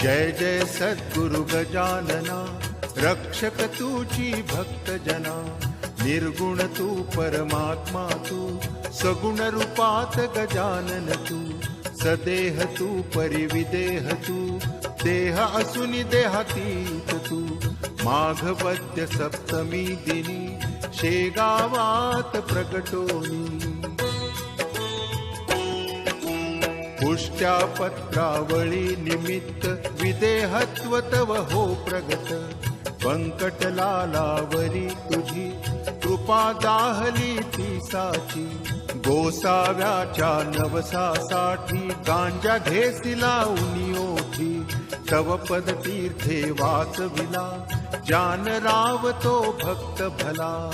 जय जय सद्गुरु गजानना, रक्षक तुझी भक्त जना। निर्गुण तू परमात्मा तू, सगुण रूपात गजानन तू। सदेह तू परिविदेह तू, देह असुनी देहातीत तू। माघवद्य सप्तमी दिनी, शेगावात प्रगटोनी। पुष्ट्या पत्रावळी निमित्त, विदेहत्व तव हो प्रगट। व्यंकटलालावरी तुझी, कृपा दाहली ती साची। गोसाव्याच्या नवसासाठी, गांजा घेसिला उनी ओठी। तव पद तीर्थे वाचविला, जान रावतो भक्त भला।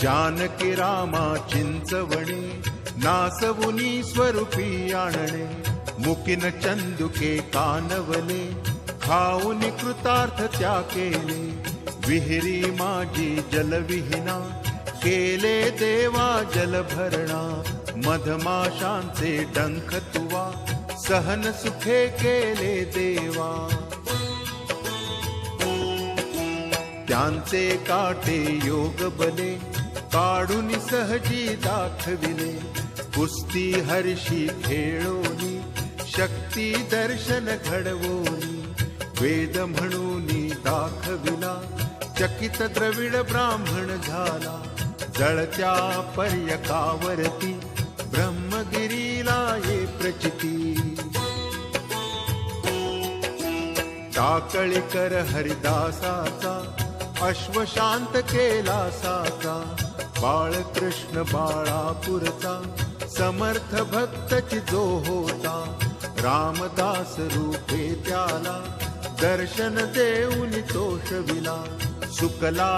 जानकी रामा चिंचवणे, नासवुनी स्वरूपी आणणे। मुकिन चंदुके कानवले, खाऊन कृतार्थ त्या केले। विहिरी माझी जलविहीना, केले देवा जलभरणा। मधमाशांचे डंख तुवा, सहन सुखे केले देवा। त्यांचे काटे योग बले, काढून सहजी दाखविले। कुस्ती हर्षी खेळोनी, शक्ती दर्शन घडवोनी। वेद म्हणून दाखविला, चकित द्रविड ब्राह्मण झाला। जळत्या पर्यकावरती, ब्रह्मगिरीला ये प्रचिती। टाकळीकर हरिदासाचा, अश्वशांत केला साचा। बाळकृष्ण बाळापूरचा, समर्थ भक्तची जो होता। रामदास रूपे त्याला, दर्शन देऊन तोषविला। सुकला